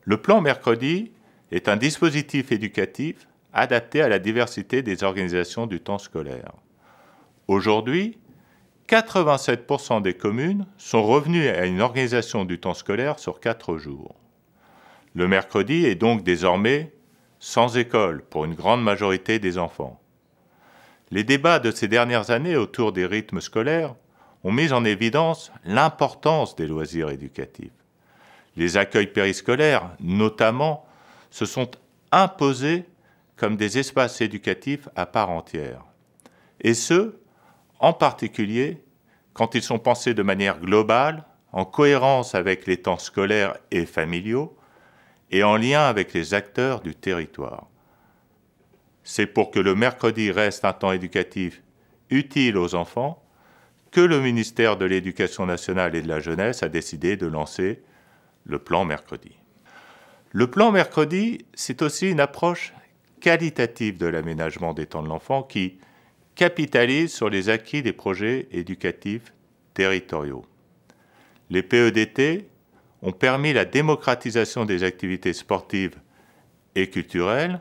Le plan Mercredi est un dispositif éducatif adapté à la diversité des organisations du temps scolaire. Aujourd'hui, 87% des communes sont revenues à une organisation du temps scolaire sur 4 jours. Le mercredi est donc désormais sans école pour une grande majorité des enfants. Les débats de ces dernières années autour des rythmes scolaires ont mis en évidence l'importance des loisirs éducatifs. Les accueils périscolaires, notamment, se sont imposés comme des espaces éducatifs à part entière. Et ce, en particulier, quand ils sont pensés de manière globale, en cohérence avec les temps scolaires et familiaux, et en lien avec les acteurs du territoire. C'est pour que le mercredi reste un temps éducatif utile aux enfants que le ministère de l'Éducation nationale et de la jeunesse a décidé de lancer le plan Mercredi. Le plan Mercredi, c'est aussi une approche qualitative de l'aménagement des temps de l'enfant qui capitalise sur les acquis des projets éducatifs territoriaux. Les PEDT ont permis la démocratisation des activités sportives et culturelles,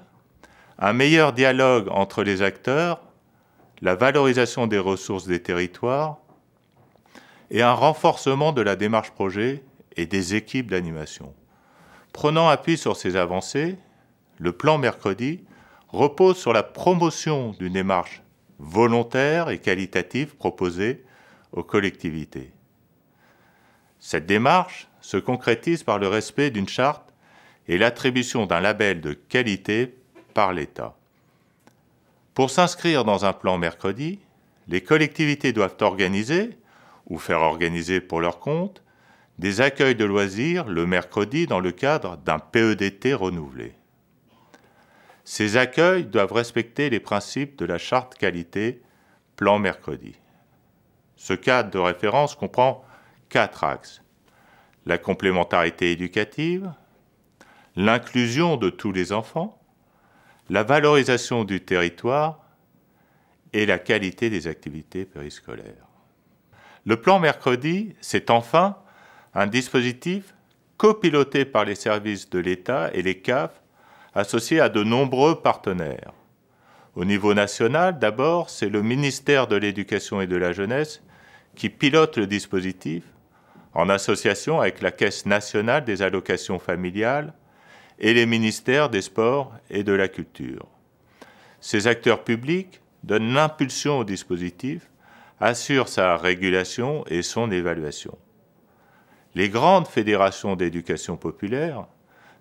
un meilleur dialogue entre les acteurs, la valorisation des ressources des territoires et un renforcement de la démarche projet et des équipes d'animation. Prenant appui sur ces avancées, le plan Mercredi repose sur la promotion d'une démarche volontaire et qualitative proposée aux collectivités. Cette démarche se concrétise par le respect d'une charte et l'attribution d'un label de qualité par l'État. Pour s'inscrire dans un plan Mercredi, les collectivités doivent organiser, ou faire organiser pour leur compte, des accueils de loisirs le mercredi dans le cadre d'un PEDT renouvelé. Ces accueils doivent respecter les principes de la charte qualité plan Mercredi. Ce cadre de référence comprend 4 axes: la complémentarité éducative, l'inclusion de tous les enfants, la valorisation du territoire et la qualité des activités périscolaires. Le plan Mercredi, c'est enfin un dispositif copiloté par les services de l'État et les CAF, associés à de nombreux partenaires. Au niveau national, d'abord, c'est le ministère de l'Éducation et de la Jeunesse qui pilote le dispositif en association avec la Caisse nationale des allocations familiales et les ministères des Sports et de la Culture. Ces acteurs publics donnent l'impulsion au dispositif, assurent sa régulation et son évaluation. Les grandes fédérations d'éducation populaire,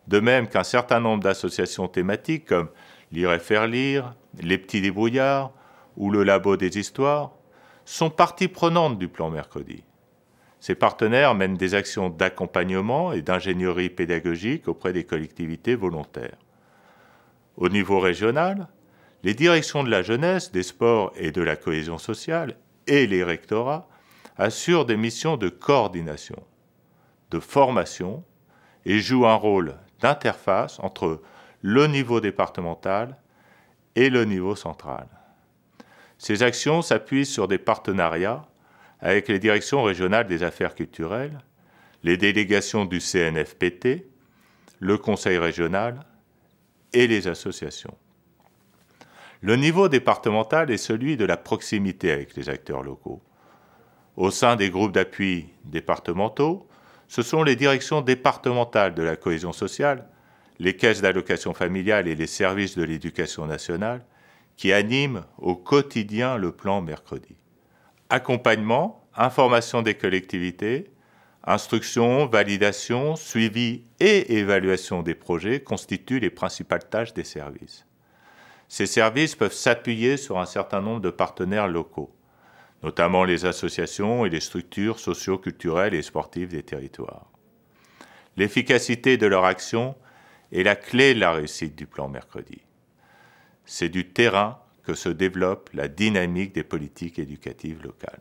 de même qu'un certain nombre d'associations thématiques comme Lire et faire lire, les petits débrouillards ou le Labo des histoires, sont partie prenante du plan Mercredi. Ces partenaires mènent des actions d'accompagnement et d'ingénierie pédagogique auprès des collectivités volontaires. Au niveau régional, les directions de la jeunesse, des sports et de la cohésion sociale et les rectorats assurent des missions de coordination, de formation et jouent un rôle d'interface entre le niveau départemental et le niveau central. Ces actions s'appuient sur des partenariats avec les directions régionales des affaires culturelles, les délégations du CNFPT, le conseil régional et les associations. Le niveau départemental est celui de la proximité avec les acteurs locaux. Au sein des groupes d'appui départementaux, ce sont les directions départementales de la cohésion sociale, les caisses d'allocation familiale et les services de l'éducation nationale qui animent au quotidien le plan Mercredi. Accompagnement, information des collectivités, instruction, validation, suivi et évaluation des projets constituent les principales tâches des services. Ces services peuvent s'appuyer sur un certain nombre de partenaires locaux, notamment les associations et les structures socio-culturelles et sportives des territoires. L'efficacité de leur action est la clé de la réussite du plan Mercredi. C'est du terrain que se développe la dynamique des politiques éducatives locales.